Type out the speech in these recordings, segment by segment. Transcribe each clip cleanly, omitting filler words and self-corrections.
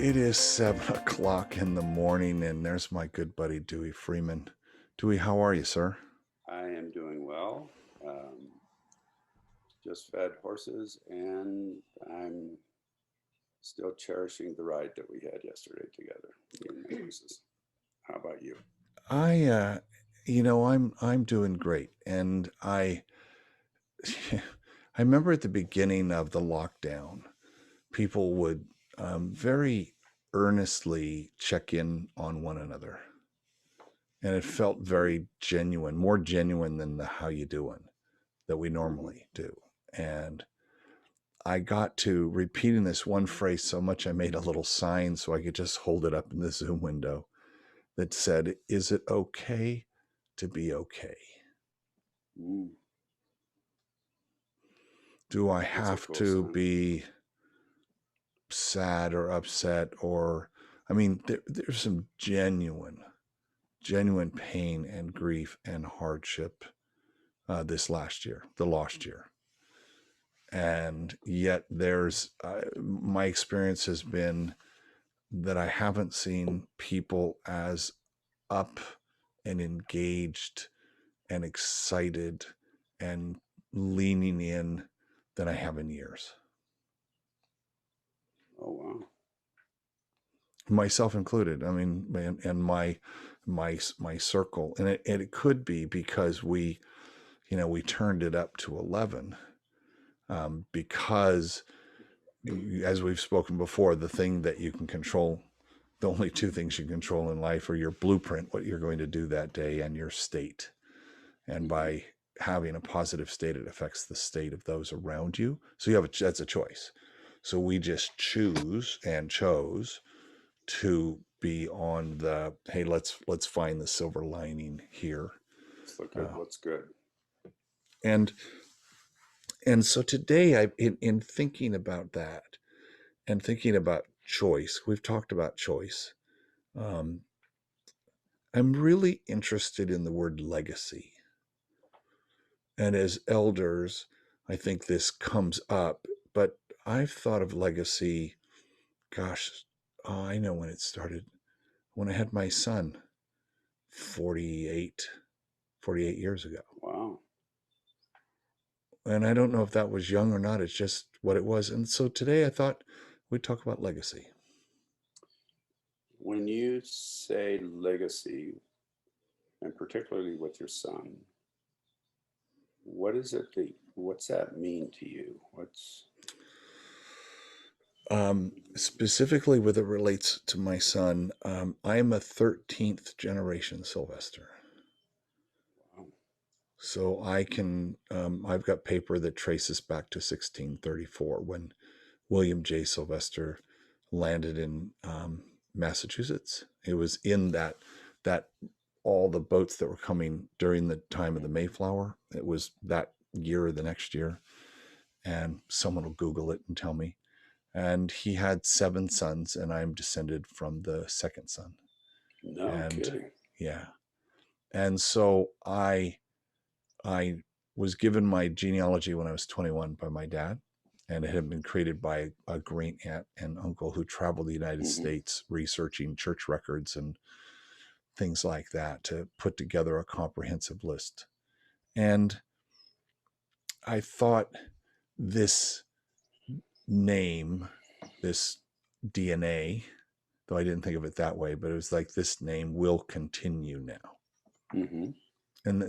It is 7 o'clock in the morning, and there's my good buddy Dewey Freeman. Dewey, how are you, sir? I am doing well. Just fed horses, and I'm still cherishing the ride that we had yesterday together, me and my horses. How about you? I, I'm doing great, and I, I remember at the beginning of the lockdown, people would very earnestly check in on one another, and it felt Mm-hmm. very genuine, more genuine than the "how you doing" that we Mm-hmm. normally do, and I got to repeating this one phrase so much I made a little sign so I could just hold it up in the Zoom window that said, "Is it okay to be okay? Mm, Do I that's a have cool to sign. be sad or upset? There's some genuine pain and grief and hardship this last year, the lost year. And yet, my experience has been that I haven't seen people as up and engaged and excited and leaning in than I have in years, Oh, wow. myself included. I mean, and my circle, and it could be because we turned it up to 11, because as we've spoken before, the thing that you can control, the only two things you control in life are your blueprint, what you're going to do that day, and your state. And Mm-hmm. by having a positive state, it affects the state of those around you. So that's a choice. So we just choose and chose to be on the, hey, let's find the silver lining here. Let's look at uh, what's good. and and so today, in thinking about that and thinking about choice, we've talked about choice. um, I'm really interested in the word legacy. And as elders, I think this comes up, but I've thought of legacy, gosh, I know when it started, when I had my son 48, 48 years ago. Wow. And I don't know if that was young or not. It's just what it was. And so today I thought we'd talk about legacy. When you say legacy, and particularly with your son, what's that mean to you? Specifically, with it relates to my son, I am a 13th generation Sylvester. Wow. So I've got paper that traces back to 1634 when William J. Sylvester landed in Massachusetts. It was in that all the boats that were coming during the time of the Mayflower. It was that year or the next year, and someone will Google it and tell me. And he had 7 sons, and I'm descended from the second son. No And kidding. yeah, and so I was given my genealogy when I was 21 by my dad, and it had been created by a great aunt and uncle who traveled the United Mm-hmm. States researching church records and things like that to put together a comprehensive list. And I thought this name, this DNA, though I didn't think of it that way, but it was like this name will continue now. Mm-hmm. And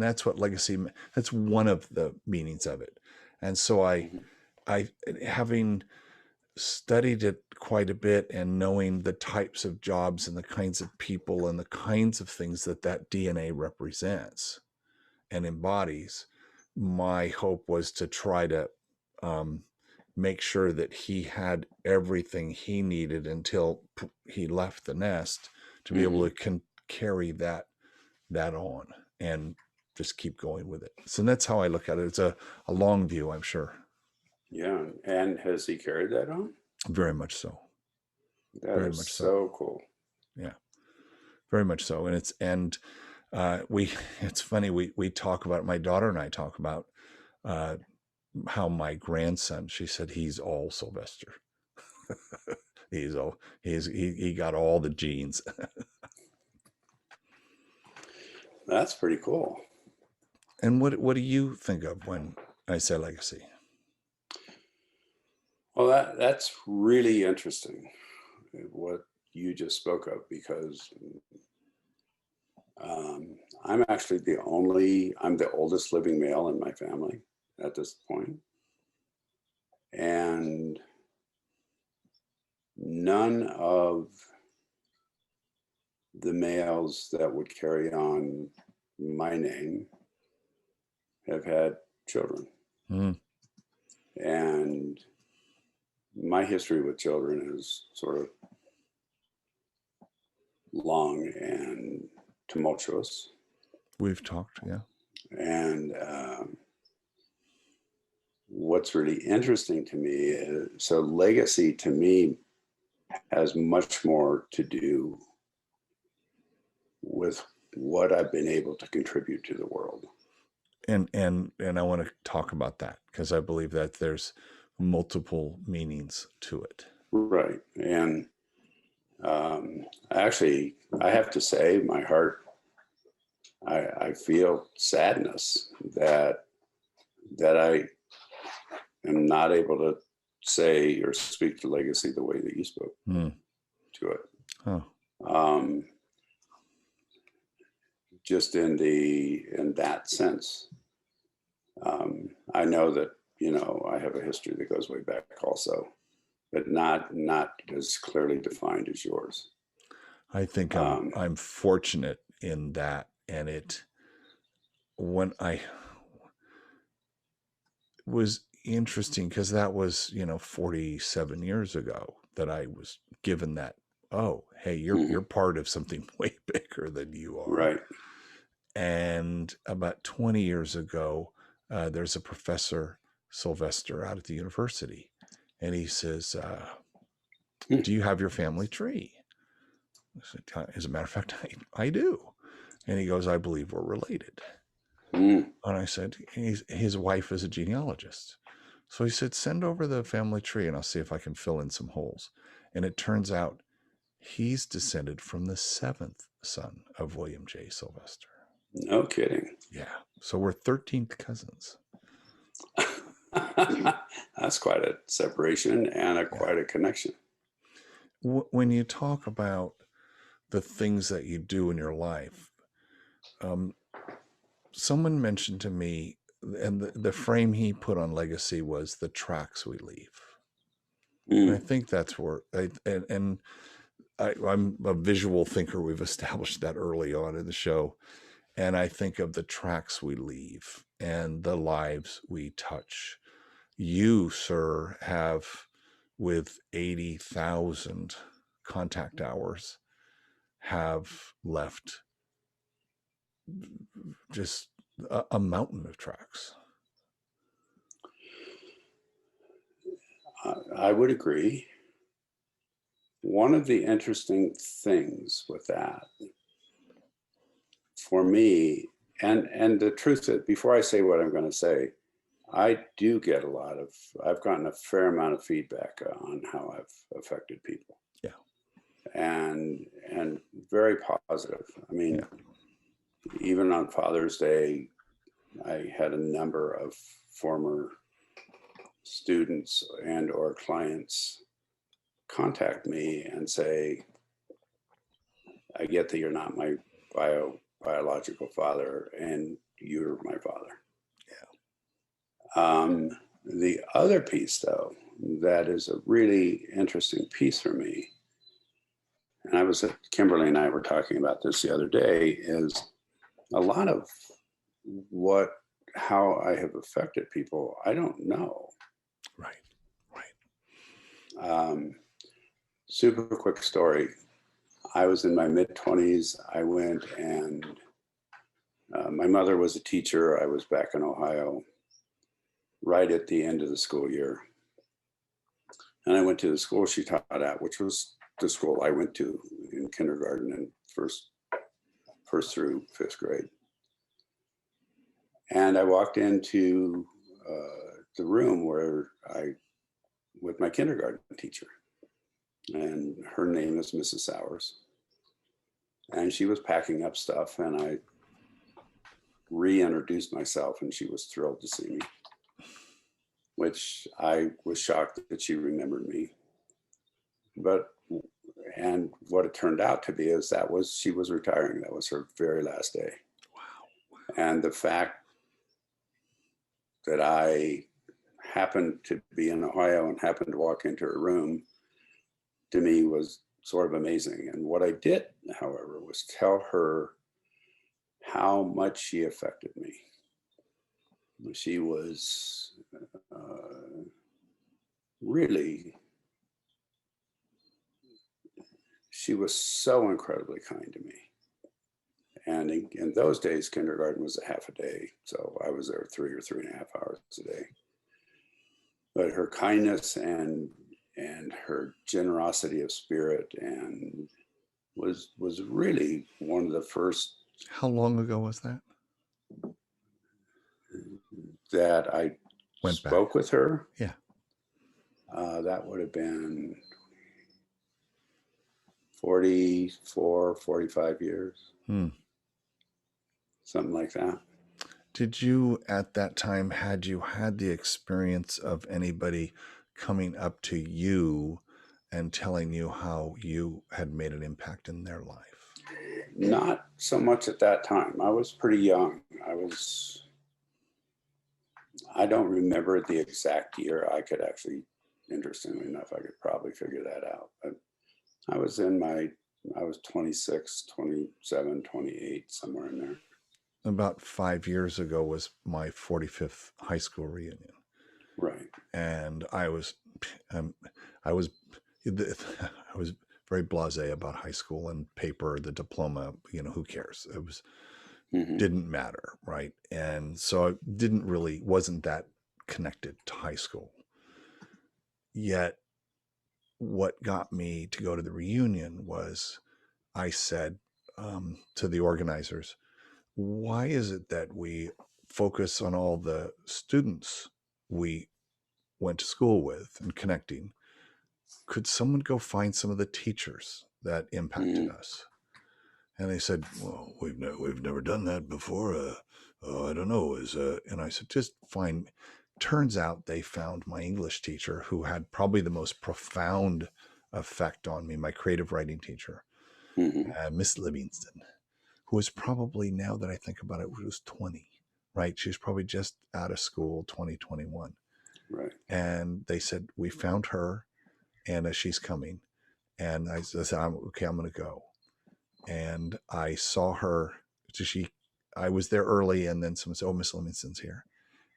that's what legacy, that's one of the meanings of it. And so Mm-hmm. I having studied it quite a bit and knowing the types of jobs and the kinds of people and the kinds of things that DNA represents and embodies, my hope was to try to um, make sure that he had everything he needed until he left the nest to be able Mm-hmm. to carry that on and just keep going with it. So that's how I look at it. It's a long view, I'm sure. Yeah. And has he carried that on? Very much so. That Very is much so. so cool. Yeah, very much so. We it's funny, we talk about, my daughter and I talk about how my grandson, she said, he's all Sylvester. He got all the genes. That's pretty cool. And what do you think of when I say legacy? Well, that's really interesting what you just spoke of, because I'm actually I'm the oldest living male in my family at this point, and none of the males that would carry on my name have had children. Mm. And my history with children is sort of long and tumultuous. We've talked, yeah. And what's really interesting to me is, so legacy to me has much more to do with what I've been able to contribute to the world. And I want to talk about that, because I believe that there's multiple meanings to it. Right. And actually, I have to say, my heart, I feel sadness that I am not able to say or speak to legacy the way that you spoke to it. Oh. Just in that sense. I know that, I have a history that goes way back also, but not as clearly defined as yours. I think I'm fortunate in that, and when I was interesting, because that was 47 years ago that I was given that. Oh, hey, you're part of something way bigger than you are. Right. And about 20 years ago, there's a professor, Sylvester, out at the university, and he says, "Do you have your family tree?" I said, "As a matter of fact, I do." And he goes, "I believe we're related." And I said, his wife is a genealogist. So he said, "Send over the family tree and I'll see if I can fill in some holes." And it turns out he's descended from the 7th son of William J. Sylvester. No kidding. Yeah. So we're 13th cousins. That's quite a separation and quite a connection. When you talk about the things that you do in your life, someone mentioned to me, and the frame he put on legacy was the tracks we leave. And I think that's where, I'm a visual thinker. We've established that early on in the show. And I think of the tracks we leave and the lives we touch. You, sir, have, with 80,000 contact hours, have left just a mountain of tracks. I would agree. One of the interesting things with that for me, and the truth that, before I say what I'm going to say, I do get I've gotten a fair amount of feedback on how I've affected people. Yeah. And very positive. I mean, even on Father's Day, I had a number of former students and or clients contact me and say, "I get that you're not my biological father, and you're my father." Yeah. The other piece, though, that is a really interesting piece for me, and Kimberly and I were talking about this the other day, is a lot of how I have affected people, I don't know. Right. Super quick story. I was in my mid-20s. I went and my mother was a teacher. I was back in Ohio right at the end of the school year. And I went to the school she taught at, which was the school I went to in kindergarten and first through 5th grade. And I walked into the room with my kindergarten teacher. and her name is Mrs. Sowers. And she was packing up stuff, and I reintroduced myself, and she was thrilled to see me, which I was shocked that she remembered me. But and what it turned out to be is that was she was retiring. That was her very last day. Wow. And the fact that I happened to be in Ohio and happened to walk into her room, to me, was sort of amazing. And what I did, however, was tell her how much she affected me. She was really, she was so incredibly kind to me. And in those days, kindergarten was a half a day. So I was there 3 or 3.5 hours a day. But her kindness and her generosity of spirit and was really one of the first How long ago was that? that I Went back. spoke with her. Yeah. That would have been 44, 45 years, something like that. Did you, at that time, had you had the experience of anybody coming up to you and telling you how you had made an impact in their life? Not so much at that time. I was pretty young. I don't remember the exact year. I could actually, interestingly enough, I could probably figure that out. But I was 26, 27, 28, somewhere in there. About 5 years ago was my 45th high school reunion. Right. And I was I was very blasé about high school and paper, the diploma, who cares? It was didn't matter, right? And so I wasn't that connected to high school. Yet what got me to go to the reunion was I said to the organizers, why is it that we focus on all the students we went to school with and connecting? Could someone go find some of the teachers that impacted us? And they said, well, we've never done that before. I don't know. And I said, just find. Turns out they found my English teacher, who had probably the most profound effect on me, my creative writing teacher, Miss Livingston, who was probably, now that I think about it, was 20, right? She was probably just out of school, 2021. Right. And they said, we found her, and she's coming. And I said, okay, I'm going to go. And I saw her. I was there early, and then someone said, oh, Miss Livingston's here.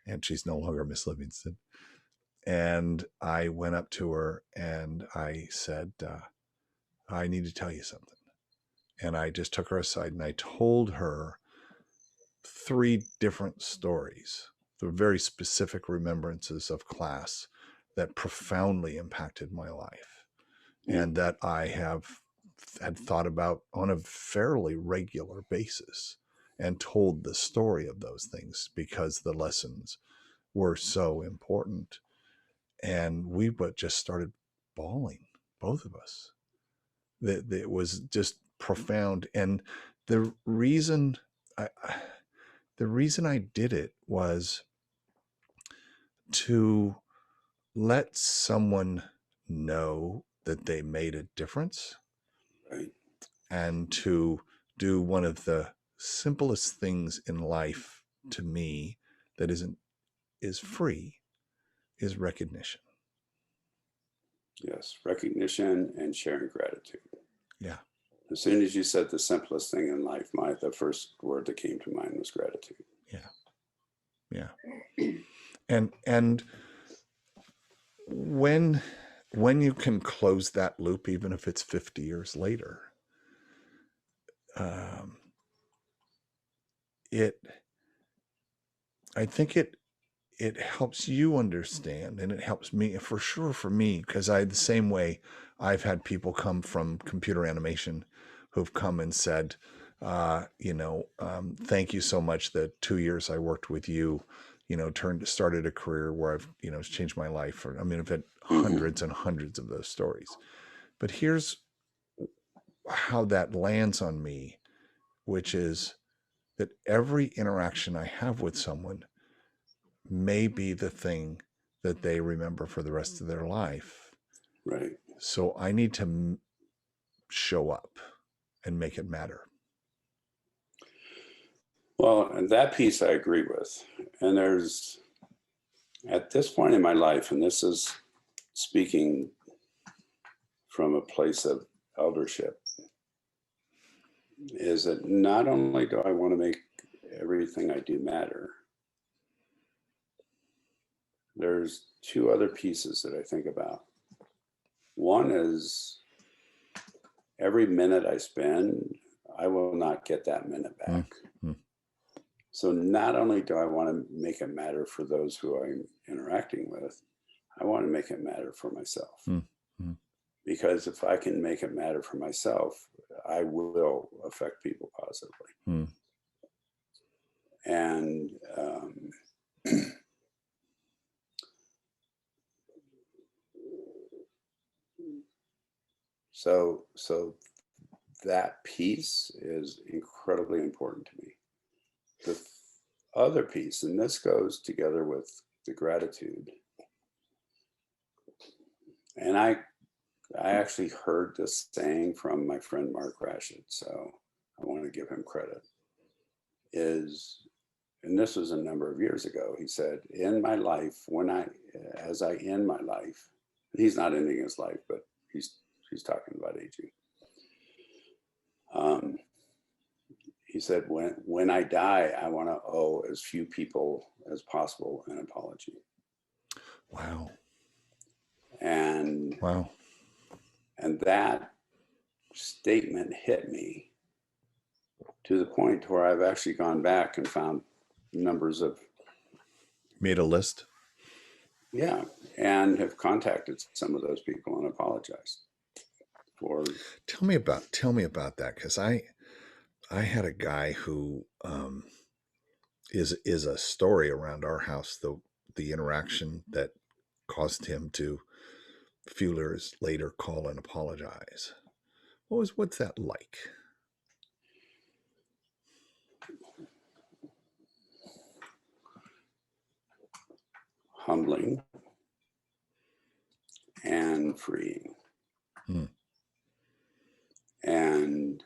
And she's no longer Miss Livingston. And I went up to her and I said, I need to tell you something. And I just took her aside and I told her 3 different stories, the very specific remembrances of class that profoundly impacted my life and that I had thought about on a fairly regular basis, and told the story of those things because the lessons were so important. And we just started bawling, both of us. That it was just profound. And the reason I, the reason I did it was to let someone know that they made a difference, Right. and to do one of the simplest things in life to me that is free, is recognition. Yes. Recognition and sharing gratitude. Yeah. As soon as you said the simplest thing in life, the first word that came to mind was gratitude. Yeah. And when you can close that loop, even if it's 50 years later, I think it helps you understand, and it helps me for sure, for me, because the same way I've had people come from computer animation who've come and said, thank you so much. The 2 years I worked with you, started a career where I've, it's changed my life. I've had hundreds and hundreds of those stories. But here's how that lands on me, which is that every interaction I have with someone may be the thing that they remember for the rest of their life. Right. So I need to show up and make it matter. Well, and that piece I agree with. And there's, at this point in my life, and this is speaking from a place of eldership, is that not only do I want to make everything I do matter, there's two other pieces that I think about. One is every minute I spend, I will not get that minute back. Mm-hmm. So not only do I want to make it matter for those who I'm interacting with, I want to make it matter for myself. Mm-hmm. Because if I can make it matter for myself, I will affect people positively. Mm-hmm. And so that piece is incredibly important to me. The other piece, and this goes together with the gratitude, and I actually heard this saying from my friend Mark Rashid, so I want to give him credit, and this was a number of years ago, he said, in my life, as I end my life, he's not ending his life, but he's talking about aging. He said, when I die, I want to owe as few people as possible an apology. Wow. And wow. And that statement hit me to the point where I've actually gone back and found numbers of. Made a list? Yeah, and have contacted some of those people and apologized for. Tell me about that, because I had a guy who is a story around our house, the interaction that caused him to a few years later call and apologize. What's that like? Humbling and freeing. Hmm. And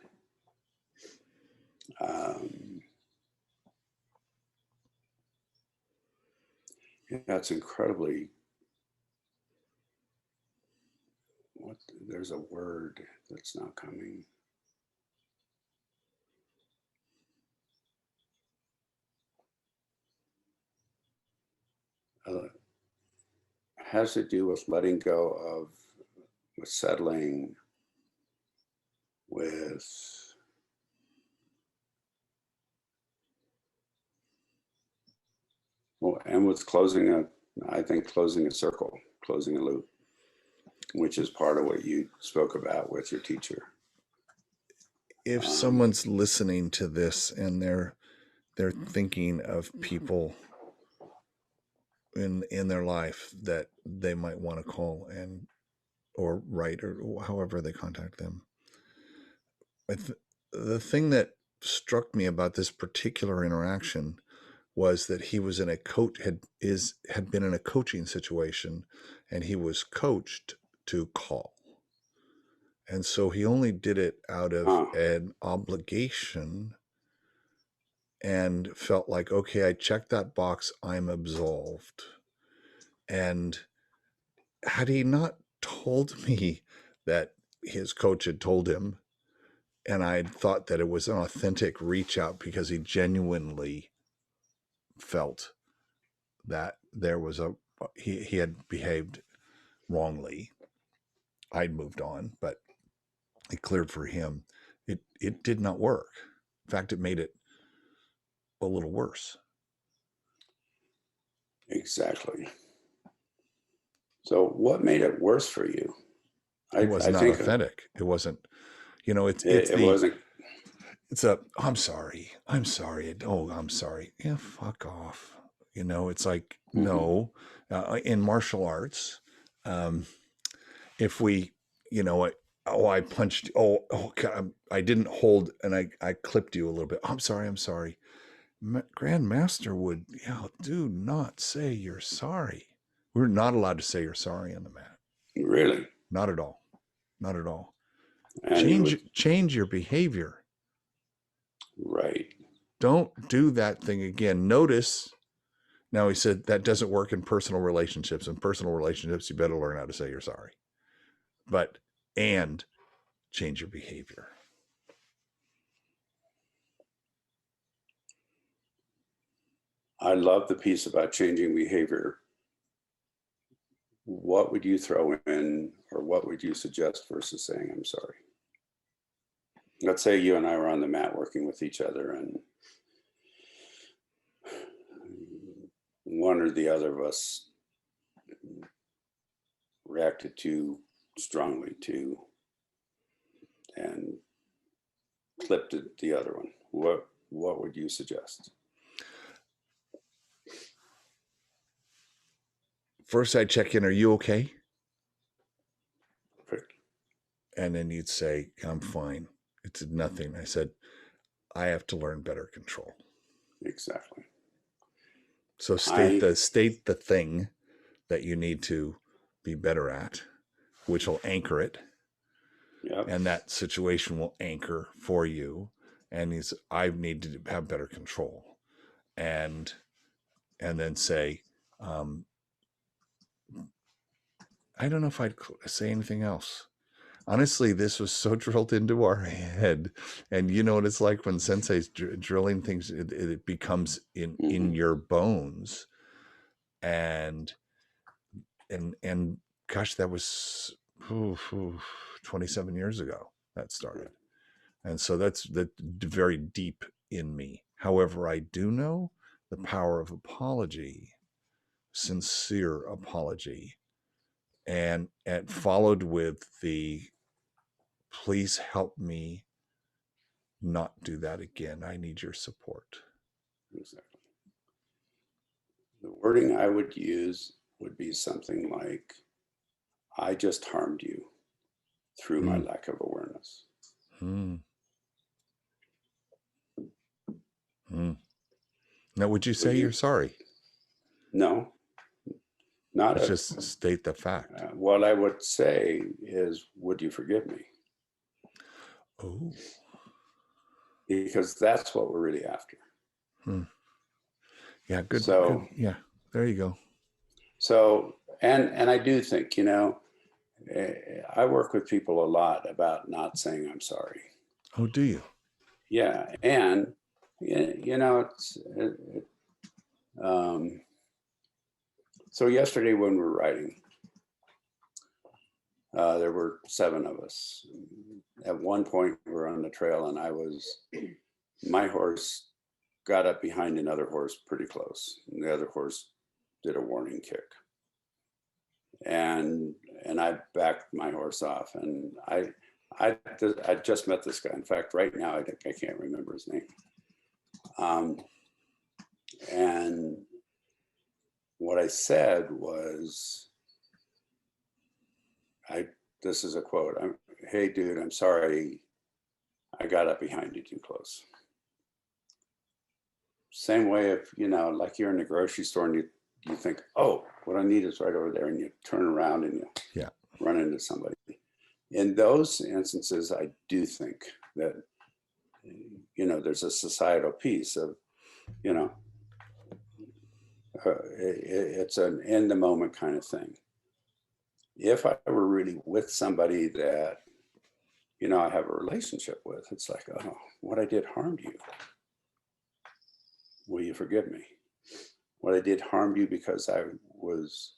that's incredibly, there's a word that's not coming. Has to do with letting go of, with settling, with and with closing a circle, closing a loop, which is part of what you spoke about with your teacher. If someone's listening to this and they're thinking of people in their life that they might want to call and or write or however they contact them, the thing that struck me about this particular interaction was that he was in a had been in a coaching situation, and he was coached to call, and so he only did it out of an obligation and felt like, okay, I checked that box, I'm absolved. And had he not told me that his coach had told him, and I thought that it was an authentic reach out because he genuinely felt that there was he had behaved wrongly, I'd moved on, but it cleared for him. It did not work. In fact, it made it a little worse. Exactly. So what made it worse for you? It was not authentic. It wasn't, it wasn't. It's I'm sorry. I'm sorry. Oh, I'm sorry. Yeah, fuck off. It's like, no, in martial arts, if we, oh, I punched, oh, God, I didn't hold, and I clipped you a little bit. I'm sorry. I'm sorry. Grandmaster would, yeah, do not say you're sorry. We're not allowed to say you're sorry on the mat. Really? Not at all. Not at all. And you would, Change your behavior. right. Don't do that thing again. Notice. Now he said that doesn't work in personal relationships. In personal relationships, you better learn how to say you're sorry. But and change your behavior. I love the piece about changing behavior. What would you throw in, or what would you suggest versus saying, I'm sorry? Let's say you and I were on the mat working with each other, and one or the other of us reacted too strongly to and clipped the other one. What would you suggest? First, I'd check in. Are you okay? Perfect. And then you'd say, I'm fine. It's nothing. I said, I have to learn better control. Exactly. So state the thing that you need to be better at, which will anchor it. Yep. And that situation will anchor for you. And I need to have better control. And then say, I don't know if I'd say anything else. Honestly, this was so drilled into our head, and you know what it's like when sensei's drilling things. It becomes in your bones, and gosh, that was 27 years ago that started, and so that's very deep in me. However, I do know the power of apology, sincere apology, and followed with the please help me not do that again. I need your support. Exactly. The wording I would use would be something like, I just harmed you through my Mm. lack of awareness. Mm. Mm. Now, would you Would say you? you're sorry? No, not Let's a. just state the fact. What I would say is, would you forgive me? Oh. Because that's what we're really after. Hmm. Yeah, good. So, Yeah, there you go. and I do think, I work with people a lot about not saying I'm sorry. Oh, do you? Yeah, and it's um, so yesterday when we were riding, there were 7 of us. At one point, we were on the trail, and my horse got up behind another horse pretty close, and the other horse did a warning kick, and I backed my horse off, and I just met this guy. In fact, right now I can't remember his name. And what I said was, this is a quote. Hey, dude, I'm sorry, I got up behind you too close. Same way if like you're in the grocery store and you think, oh, what I need is right over there, and you turn around and you run into somebody. In those instances, I do think that there's a societal piece of it's an in the moment kind of thing. If I were really with somebody that I have a relationship with, it's like, oh, what I did harmed you. Will you forgive me? What I did harmed you because I was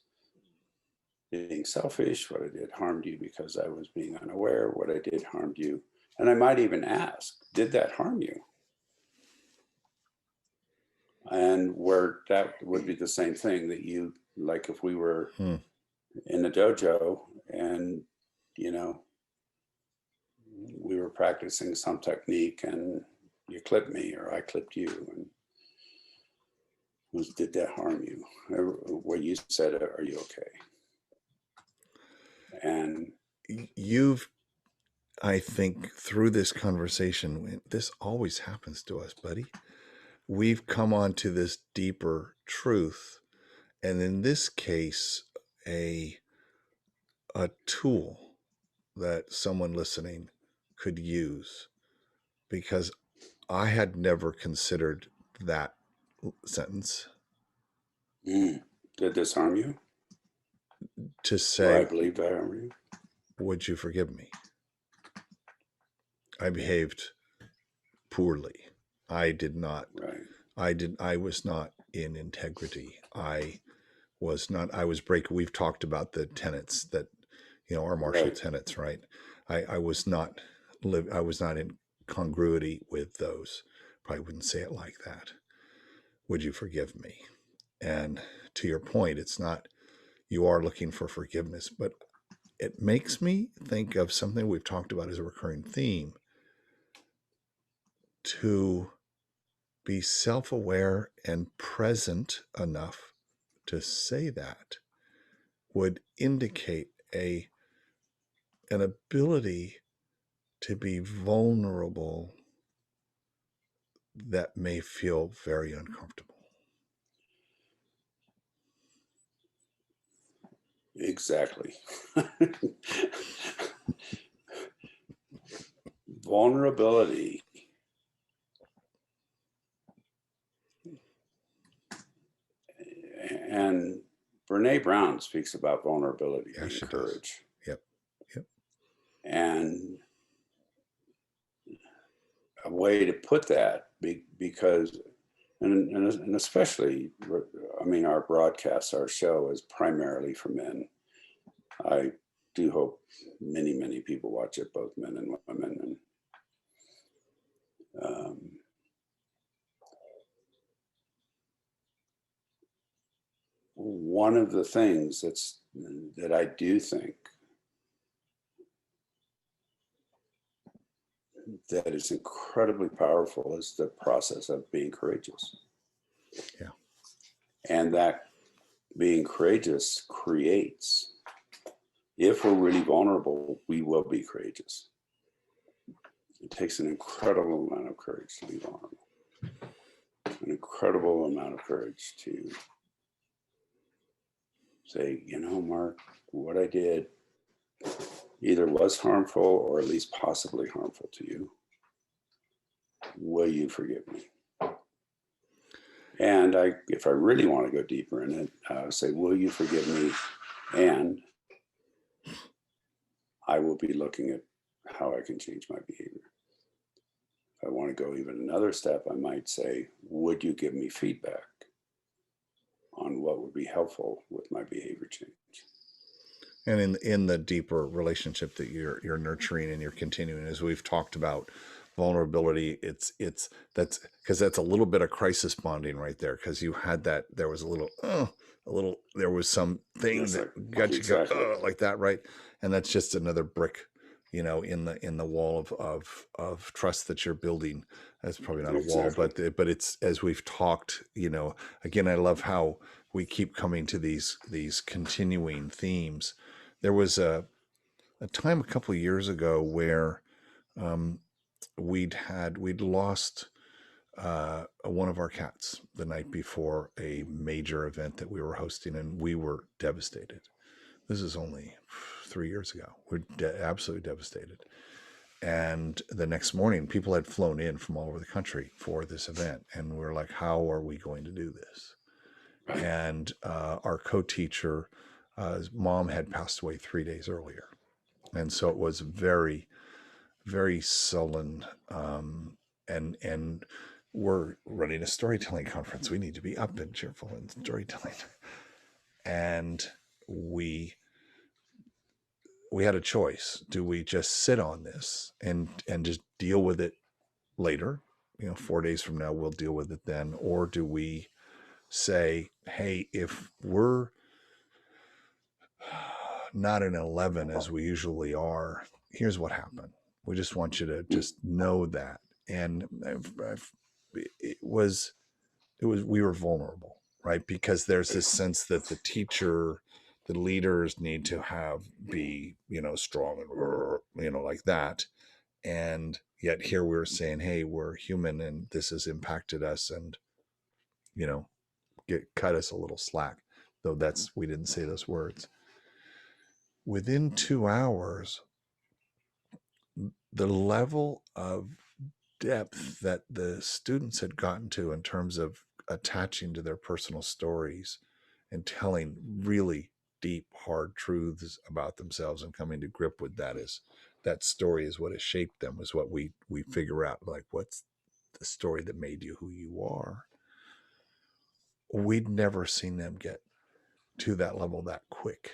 being selfish. What I did harmed you because I was being unaware. What I did harmed you. And I might even ask, did that harm you? And where that would be the same thing that like if we were in the dojo and, we were practicing some technique and you clipped me or I clipped you, and did that harm you? What you said, are you okay? And You've I think through this conversation, this always happens to us, buddy. We've come on to this deeper truth, and in this case, a a tool that someone listening could use, because I had never considered that sentence, Mm. Did this harm you? to Do say, I believe that harm you? would you forgive me? I behaved poorly. I did not. Right. I was not in integrity. I was break. We've talked about the tenets that, our Marshall Right. tenets, right? I was not I was not in congruity with those. Probably wouldn't say it like that. Would you forgive me? And to your point, it's not, you are looking for forgiveness, but it makes me think of something we've talked about as a recurring theme, to be self aware and present enough to say that would indicate an ability to be vulnerable that may feel very uncomfortable. Exactly. Vulnerability. And Brene Brown speaks about vulnerability Yeah, being she does. courage. Yep. Yep. And a way to put that, because, and especially, I mean, our broadcast, our show is primarily for men. I do hope many people watch it, both men and women. And one of the things that I do think that is incredibly powerful is the process of being courageous. Yeah. And that being courageous creates, if we're really vulnerable, we will be courageous. It takes an incredible amount of courage to be vulnerable, an incredible amount of courage to say, Mark, what I did either was harmful or at least possibly harmful to you. Will you forgive me? And if I really want to go deeper in it, I would say, will you forgive me? And I will be looking at how I can change my behavior. If I want to go even another step, I might say, would you give me feedback on what would be helpful with my behavior change? And in the deeper relationship that you're nurturing and you're continuing, as we've talked about, vulnerability, that's because that's a little bit of crisis bonding right there, because you had that, there was there was something Yes, that got you go exactly. like that, right? And that's just another brick, in the wall of trust that you're building. That's probably not a wall, Exactly. but it's, as we've talked, again, I love how we keep coming to these continuing themes. There was a time a couple of years ago where um, we'd lost one of our cats the night before a major event that we were hosting, and we were devastated. This is only 3 years ago. We're absolutely devastated. And the next morning, people had flown in from all over the country for this event, and we're like, "How are we going to do this?" Right. And our co-teacher, his mom had passed away 3 days earlier, and so it was very, very sullen. And we're running a storytelling conference. We need to be up and cheerful and storytelling. And we had a choice. Do we just sit on this and just deal with it later? 4 days from now, we'll deal with it then. Or do we say, hey, if we're not an 11 as we usually are, here's what happened. We just want you to just know that. And it was we were vulnerable, right? Because there's this sense that the teacher the leaders need to be, strong and, like that. And yet here we're saying, hey, we're human and this has impacted us, and, you know, cut us a little slack, though we didn't say those words. Within 2 hours, the level of depth that the students had gotten to in terms of attaching to their personal stories and telling really deep, hard truths about themselves and coming to grip with that story is what has shaped them, is what we figure out, like, what's the story that made you who you are. We'd never seen them get to that level that quick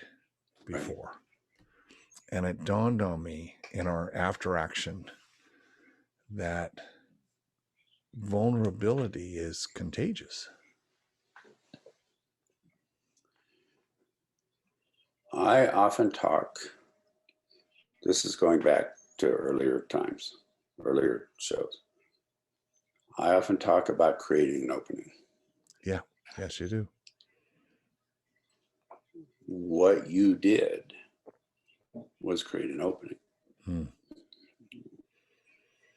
before. Right. And it dawned on me in our after action that vulnerability is contagious. I often talk, this is going back to earlier times, earlier shows. I often talk about creating an opening. Yeah, yes, you do. What you did was create an opening.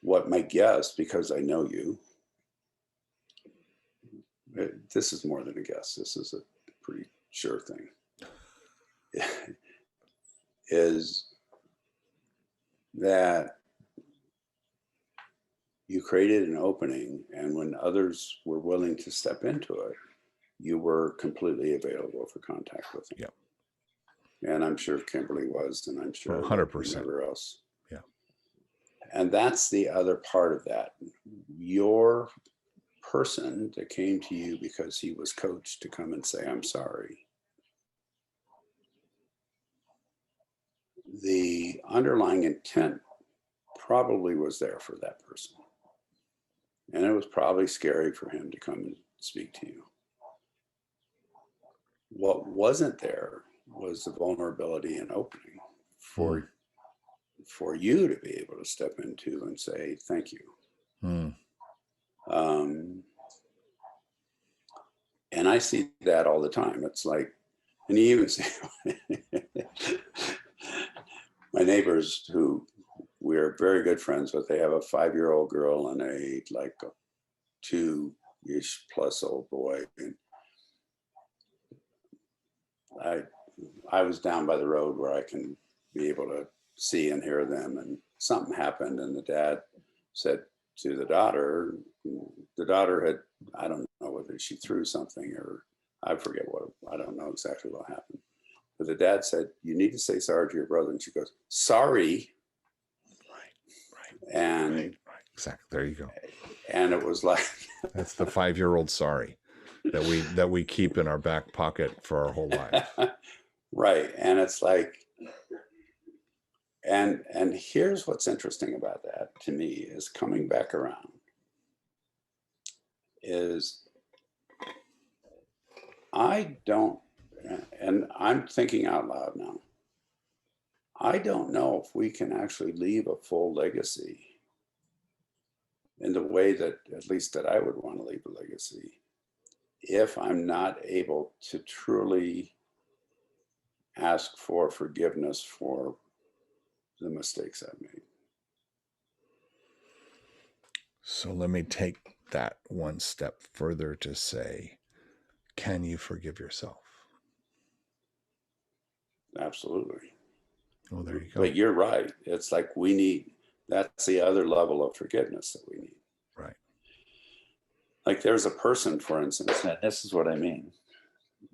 What my guess, because I know you, this is more than a guess, this is a pretty sure thing, is that you created an opening, and when others were willing to step into it, you were completely available for contact with them. Yeah. And I'm sure Kimberly was, and I'm sure 100%. whoever else. Yeah. And that's the other part of that. Your person that came to you because he was coached to come and say, I'm sorry. The underlying intent probably was there for that person. And it was probably scary for him to come and speak to you. What wasn't there was the vulnerability and opening for you to be able to step into and say, thank you. And I see that all the time. It's like, and you even see my neighbors who we're very good friends with, they have a 5-year-old girl and a 2-ish plus old boy. And I was down by the road where I can be able to see and hear them, and something happened, and the dad said to the daughter had, I don't know whether she threw something or I forget what, I don't know exactly what happened. But the dad said, you need to say sorry to your brother. And she goes, sorry. Right. And right. Exactly. There you go. And it was like, that's the 5-year-old sorry that we keep in our back pocket for our whole life. Right. And it's like, and here's what's interesting about that to me is coming back around is I don't, and I'm thinking out loud now, I don't know if we can actually leave a full legacy in the way that, at least that I would want to leave a legacy, if I'm not able to truly ask for forgiveness for the mistakes I've made. So let me take that one step further to say, can you forgive yourself? Absolutely. Oh, there you go. But you're right. It's like that's the other level of forgiveness that we need. Right. Like there's a person, for instance, and this is what I mean.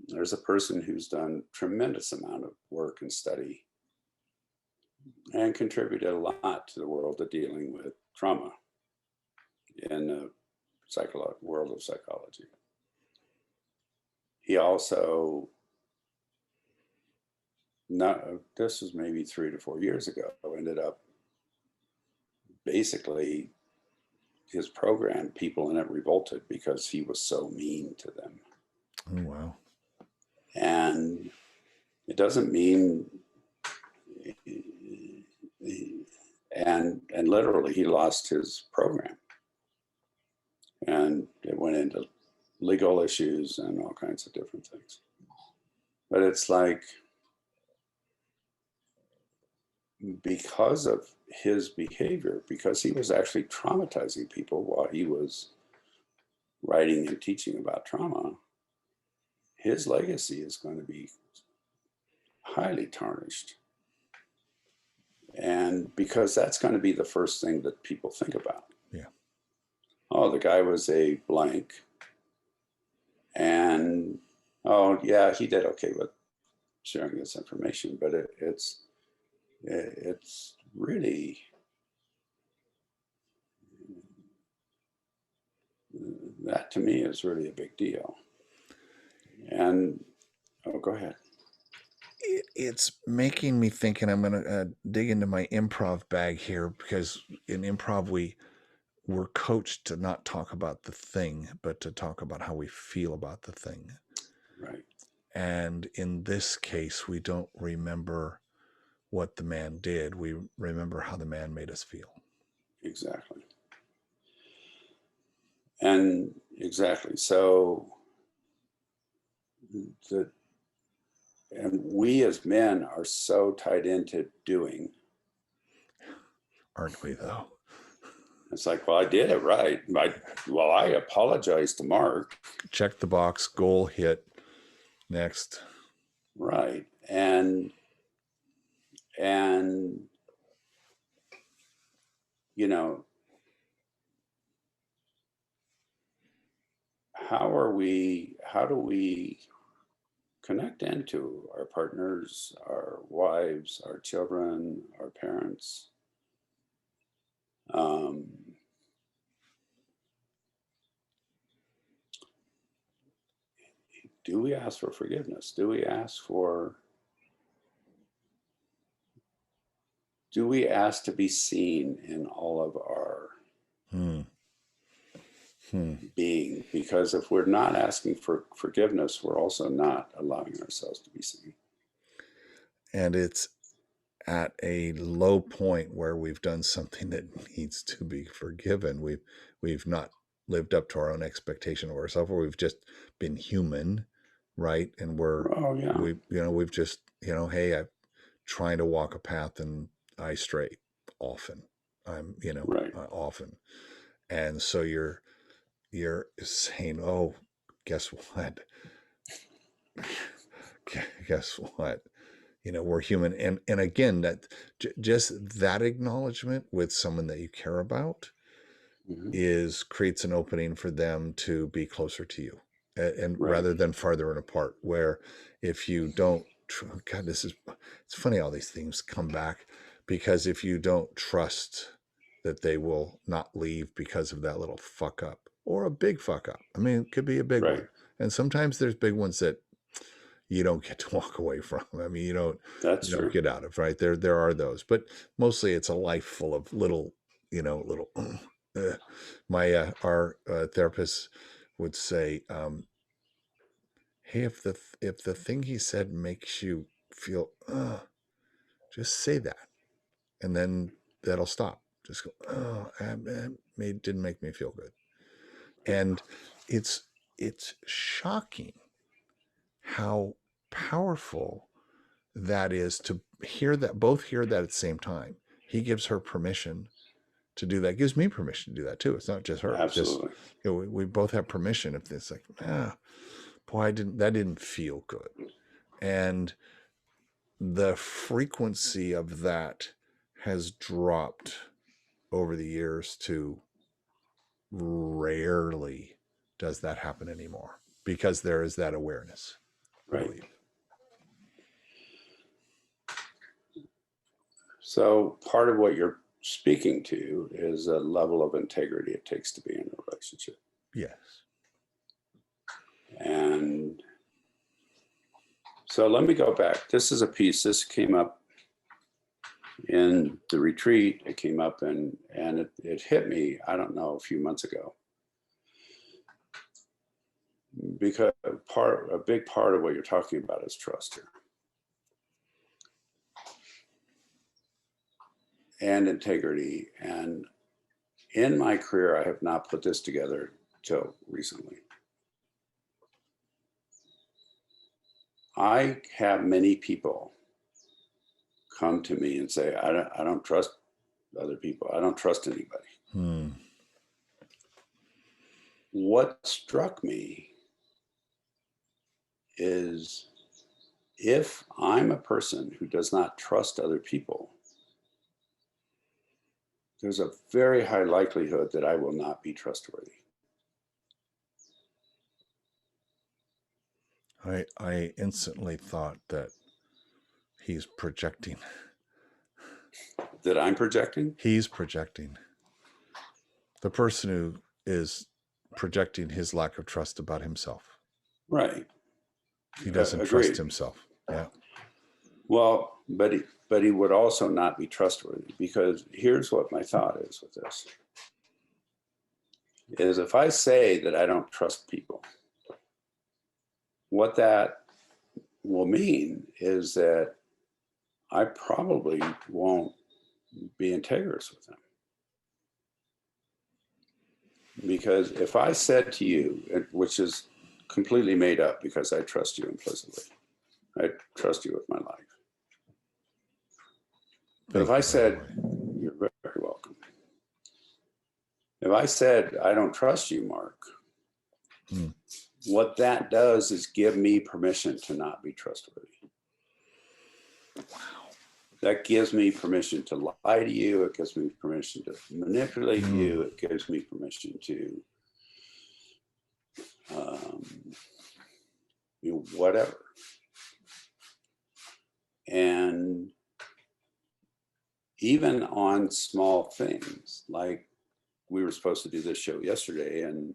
There's a person who's done tremendous amount of work and study and contributed a lot to the world of dealing with trauma in the world of psychology. He also, this was maybe 3 to 4 years ago, ended up basically his program, people in it revolted because he was so mean to them. Oh, wow. And it doesn't mean, and literally he lost his program. And it went into legal issues and all kinds of different things. But it's like, because of his behavior, because he was actually traumatizing people while he was writing and teaching about trauma, his legacy is going to be highly tarnished. And because that's going to be the first thing that people think about. Yeah. Oh, the guy was a blank. And, oh, yeah, he did okay with sharing this information. But it's really, that to me is really a big deal. And, oh, go ahead. It's making me think, and I'm going to dig into my improv bag here, because in improv we're coached to not talk about the thing, but to talk about how we feel about the thing. Right. And in this case, we don't remember what the man did. We remember how the man made us feel. Exactly. And exactly. So and we as men are so tied into doing. Aren't we, though? It's like, well, I did it right. I apologize to Mark. Check the box, goal hit, next. Right. And you know, how do we connect into our partners, our wives, our children, our parents? Do we ask for forgiveness? Do we ask to be seen in all of our being? Because if we're not asking for forgiveness, we're also not allowing ourselves to be seen. And it's at a low point where we've done something that needs to be forgiven. We've not lived up to our own expectation of ourselves, or we've just been human, right? And Oh yeah. we've just, hey, I'm trying to walk a path and I stray often. I'm, Right. often. And so you're saying, oh, guess what? Guess what? We're human. And again, that just that acknowledgement with someone that you care about creates an opening for them to be closer to you, and Right. rather than farther and apart, where if you don't, God, it's funny how these things come back, because if you don't trust that they will not leave because of that little fuck up or a big fuck up. I mean, it could be a big Right. one. And sometimes there's big ones that you don't get to walk away from. I mean, That's you don't true. get out of, right? There are those, but mostly it's a life full of little, little. Our therapist would say, "Hey, if the thing he said makes you feel, just say that, and then that'll stop. Just go, oh, it didn't make me feel good." And it's shocking how powerful that is, to both hear that at the same time. He gives her permission to do that, gives me permission to do that too. It's not just her. It's just, Absolutely. we both have permission. If it's like, boy, that didn't feel good. And the frequency of that has dropped over the years to rarely does that happen anymore, because there is that awareness, I Right. believe. So part of what you're speaking to is a level of integrity it takes to be in a relationship. Yes. And so let me go back. This is a piece. This came up in the retreat. It came up and it hit me, I don't know, a few months ago. Because a big part of what you're talking about is trust here. And integrity. And in my career, I have not put this together till recently. I have many people come to me and say, I don't trust other people. I don't trust anybody. Hmm. What struck me is, if I'm a person who does not trust other people, there's a very high likelihood that I will not be trustworthy. I instantly thought that he's projecting. That I'm projecting? He's projecting. The person who is projecting his lack of trust about himself. Right. He doesn't trust Agreed. himself. Yeah. Well, but he would also not be trustworthy, because here's what my thought is with this. Is if I say that I don't trust people, what that will mean is that I probably won't be integrous with them. Because if I said to you, which is completely made up because I trust you implicitly, I trust you with my life. But if I said, you're very welcome. If I said, I don't trust you, Mark, what that does is give me permission to not be trustworthy. Wow. That gives me permission to lie to you. It gives me permission to manipulate you. It gives me permission to, whatever. And even on small things, like we were supposed to do this show yesterday, and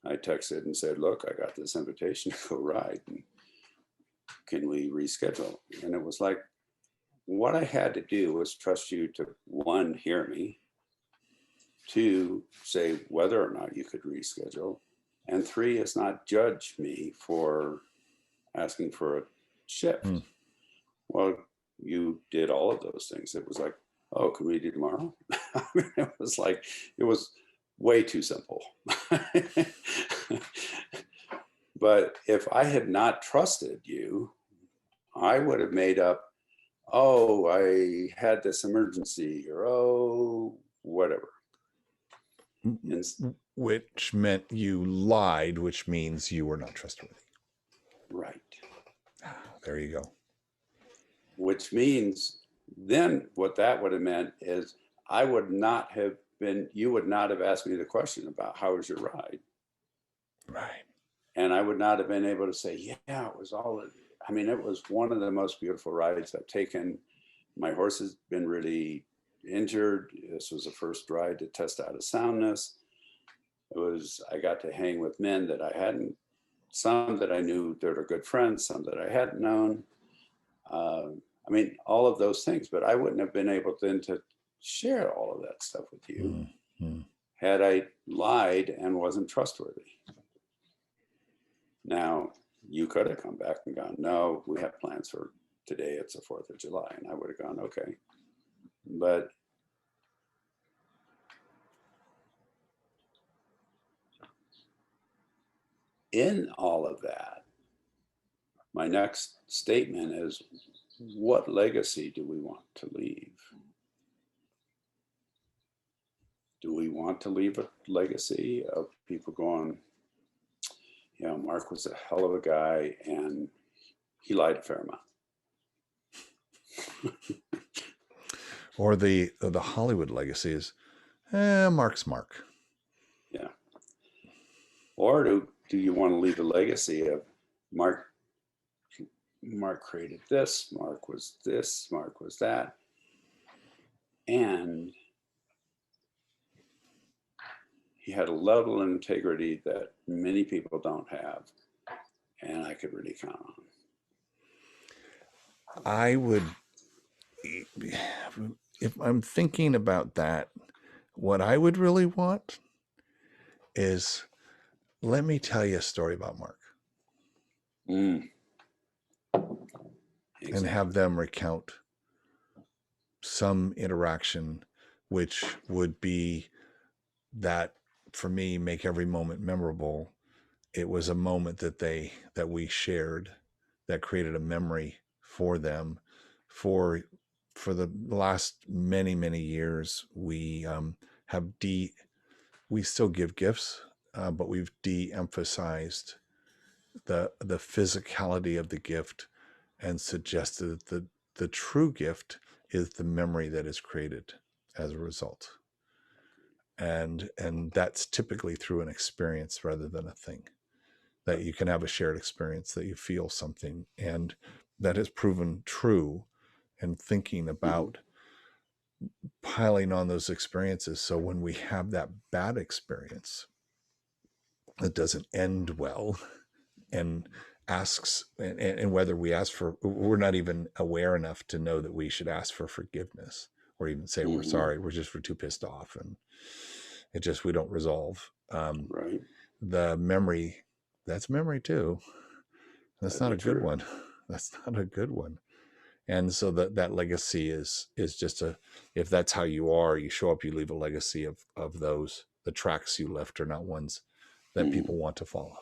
I texted and said, look, I got this invitation to go ride. And can we reschedule? And it was like, what I had to do was trust you to, one, hear me, two, say whether or not you could reschedule, and three, is not judge me for asking for a shift. Well, you did all of those things. It was like, oh, can we do tomorrow? I mean, it was like, it was way too simple. But if I had not trusted you, I would have made up, oh, I had this emergency, or oh, whatever. Which meant you lied, which means you were not trustworthy. Right. There you go. Which means then what that would have meant is I would not have been, you would not have asked me the question about how was your ride. Right. And I would not have been able to say, yeah, it was all, I mean, it was one of the most beautiful rides I've taken. My horse has been really injured. This was the first ride to test out his soundness. It was, I got to hang with men that I hadn't, some that I knew that are good friends, some that I hadn't known. I mean, all of those things, but I wouldn't have been able then to share all of that stuff with you had I lied and wasn't trustworthy. Now, you could have come back and gone, no, we have plans for today. It's the 4th of July. And I would have gone, okay. But in all of that, my next statement is, what legacy do we want to leave? Do we want to leave a legacy of people going, you know, Mark was a hell of a guy and he lied a fair amount? Or the Hollywood legacy is, Mark's Mark. Yeah. Or do you want to leave a legacy of Mark created this, Mark was that, and he had a level of integrity that many people don't have, and I could really count on. I would, if I'm thinking about that, what I would really want is, let me tell you a story about Mark. Exactly. And have them recount some interaction, which would be that, for me, make every moment memorable. It was a moment that we shared that created a memory for them, for for the last many, many years, we have we still give gifts, but we've de-emphasized the physicality of the gift and suggested that the true gift is the memory that is created as a result. And that's typically through an experience rather than a thing, that you can have a shared experience, that you feel something. And that has proven true. And thinking Mm-hmm. about piling on those experiences, so when we have that bad experience that doesn't end well, and and whether we ask for, we're not even aware enough to know that we should ask for forgiveness or even say we're Mm-hmm. sorry, we're too pissed off, and we don't resolve. Right. The memory, that's memory too. That's not Very a good true. one. That's not a good one. And so that legacy is just a, if that's how you are, you show up, you leave a legacy of those, the tracks you left are not ones that Mm-hmm. people want to follow.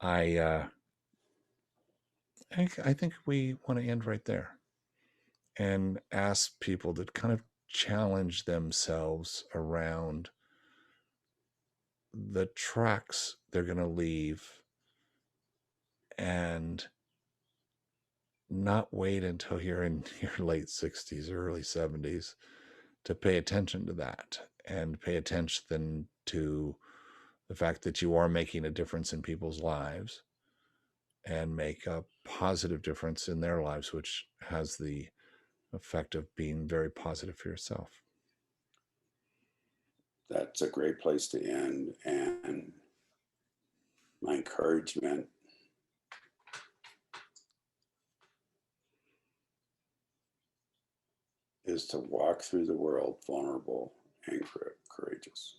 I I think we want to end right there and ask people to kind of challenge themselves around the tracks they're going to leave, and not wait until you're in your late 60s or early 70s to pay attention to that, and pay attention to the fact that you are making a difference in people's lives and make a positive difference in their lives, which has the effect of being very positive for yourself. That's a great place to end. And my encouragement is to walk through the world vulnerable and courageous.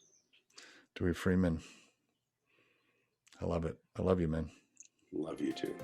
Dewey Freeman, I love it. I love you, man. Love you too.